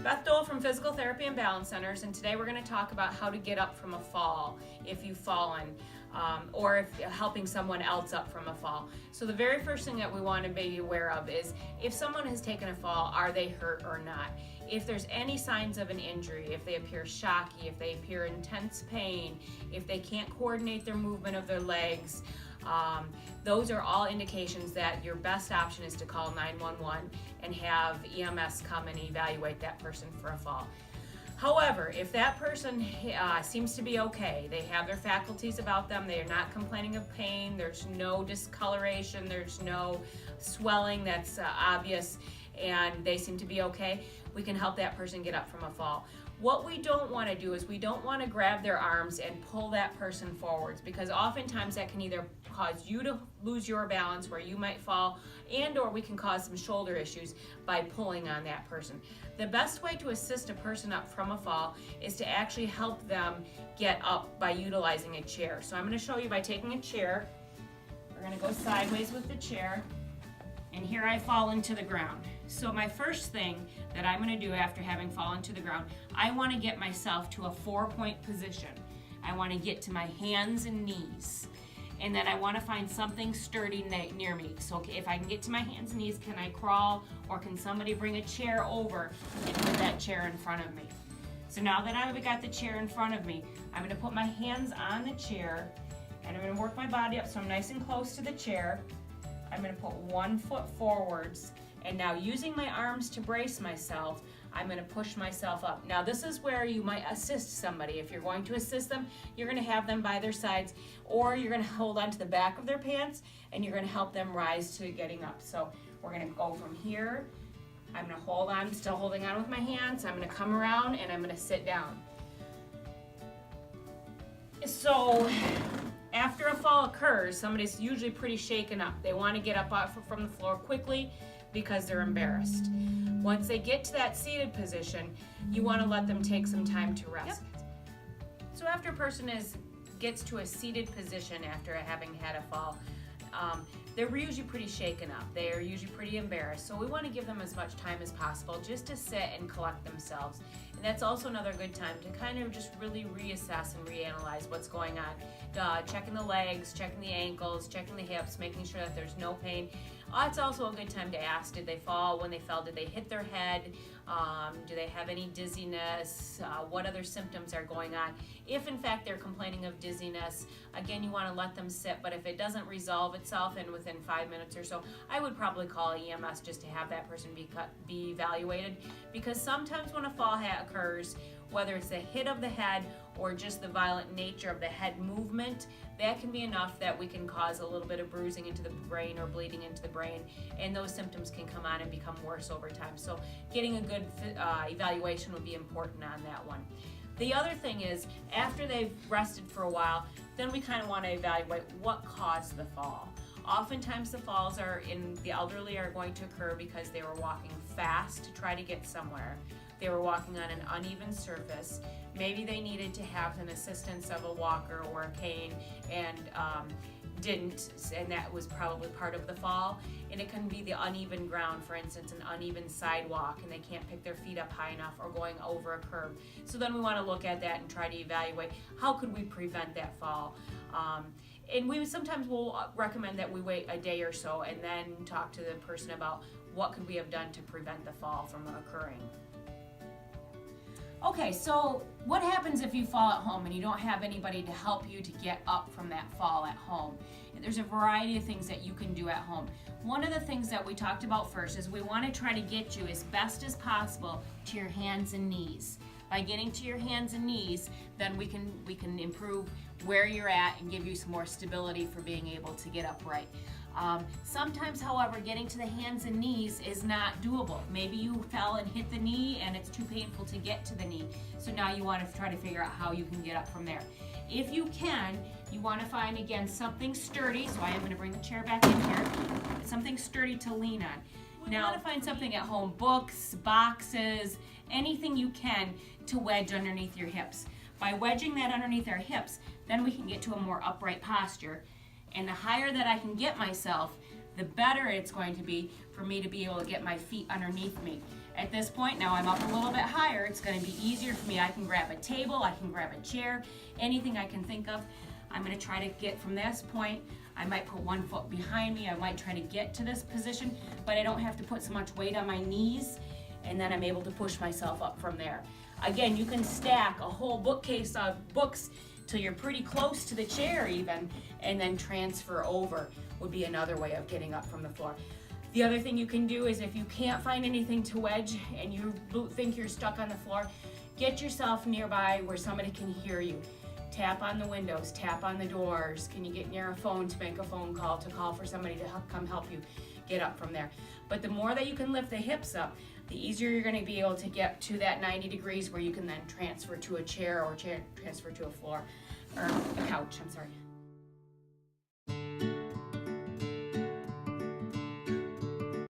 Beth Dole from Physical Therapy and Balance Centers, and today we're going to talk about how to get up from a fall if you've fallen, or if helping someone else up from a fall. So the very first thing that we want to be aware of is if someone has taken a fall, are they hurt or not? If there's any signs of an injury, if they appear shocky, if they appear intense pain, if they can't coordinate their movement of their legs, those are all indications that your best option is to call 911 and have EMS come and evaluate that person for a fall. However, if that person seems to be okay, they have their faculties about them, they are not complaining of pain, there's no discoloration, there's no swelling that's obvious, and they seem to be okay, we can help that person get up from a fall. What we don't want to do is we don't want to grab their arms and pull that person forwards, because oftentimes that can either cause you to lose your balance where you might fall, and or we can cause some shoulder issues by pulling on that person. The best way to assist a person up from a fall is to actually help them get up by utilizing a chair. So I'm going to show you by taking a chair. We're going to go sideways with the chair, and here I fall into the ground. So my first thing that I'm going to do after having fallen to the ground, I want to get myself to a 4-point position. I want to get to my hands and knees, and then I want to find something sturdy near me. So if I can get to my hands and knees, can I crawl, or can somebody bring a chair over and put that chair in front of me? So now that I've got the chair in front of me, I'm going to put my hands on the chair, and I'm going to work my body up so I'm nice and close to the chair. I'm going to put one foot forwards, and now using my arms to brace myself, I'm going to push myself up. Now this is where you might assist somebody. If you're going to assist them, you're going to have them by their sides, or you're going to hold on to the back of their pants and you're going to help them rise to getting up. So we're going to go from here. I'm going to hold on, still holding on with my hands. I'm going to come around and I'm going to sit down. So after a fall occurs, somebody's usually pretty shaken up. They want to get up from the floor quickly because they're embarrassed. Once they get to that seated position, you want to let them take some time to rest. Yep. So after a person gets to a seated position after having had a fall, they're usually pretty shaken up. They're usually pretty embarrassed. So we want to give them as much time as possible just to sit and collect themselves. And that's also another good time to kind of just really reassess and reanalyze what's going on. Checking the legs, checking the ankles, checking the hips, making sure that there's no pain. It's also a good time to ask, did they fall? When they fell, did they hit their head? Do they have any dizziness? What other symptoms are going on? If in fact they're complaining of dizziness, again, you want to let them sit, but if it doesn't resolve itself and within 5 minutes or so, I would probably call EMS just to have that person be evaluated, because sometimes when a fall occurs, whether it's the hit of the head or just the violent nature of the head movement, that can be enough that we can cause a little bit of bruising into the brain or bleeding into the brain, and those symptoms can come on and become worse over time. So getting a good evaluation would be important on that one. The other thing is, after they've rested for a while, then we kind of want to evaluate what caused the fall. Oftentimes the falls in the elderly are going to occur because they were walking fast to try to get somewhere. They were walking on an uneven surface. Maybe they needed to have an assistance of a walker or a cane and didn't, and that was probably part of the fall. And it can be the uneven ground, for instance, an uneven sidewalk, and they can't pick their feet up high enough, or going over a curb. So then we want to look at that and try to evaluate how could we prevent that fall. And we sometimes will recommend that we wait a day or so and then talk to the person about what could we have done to prevent the fall from occurring. Okay, so what happens if you fall at home and you don't have anybody to help you to get up from that fall at home? There's a variety of things that you can do at home. One of the things that we talked about first is we want to try to get you as best as possible to your hands and knees. By getting to your hands and knees, then we can improve where you're at and give you some more stability for being able to get upright. Sometimes, however, getting to the hands and knees is not doable. Maybe you fell and hit the knee and it's too painful to get to the knee. So now you want to try to figure out how you can get up from there. If you can, you want to find, again, something sturdy. So I am going to bring the chair back in here. Something sturdy to lean on. Now, you want to find something at home, books, boxes, anything you can to wedge underneath your hips. By wedging that underneath our hips, then we can get to a more upright posture. And the higher that I can get myself, the better it's going to be for me to be able to get my feet underneath me. At this point, now I'm up a little bit higher, it's gonna be easier for me. I can grab a table, I can grab a chair, anything I can think of. I'm gonna try to get from this point. I might put one foot behind me, I might try to get to this position, but I don't have to put so much weight on my knees, and then I'm able to push myself up from there. Again, you can stack a whole bookcase of books till you're pretty close to the chair even, and then transfer over would be another way of getting up from the floor. The other thing you can do is if you can't find anything to wedge and you think you're stuck on the floor, get yourself nearby where somebody can hear you. Tap on the windows, tap on the doors. Can you get near a phone to make a phone call, to call for somebody to come help you get up from there? But the more that you can lift the hips up, the easier you're gonna be able to get to that 90 degrees where you can then transfer to a chair or transfer to a floor, or a couch, I'm sorry.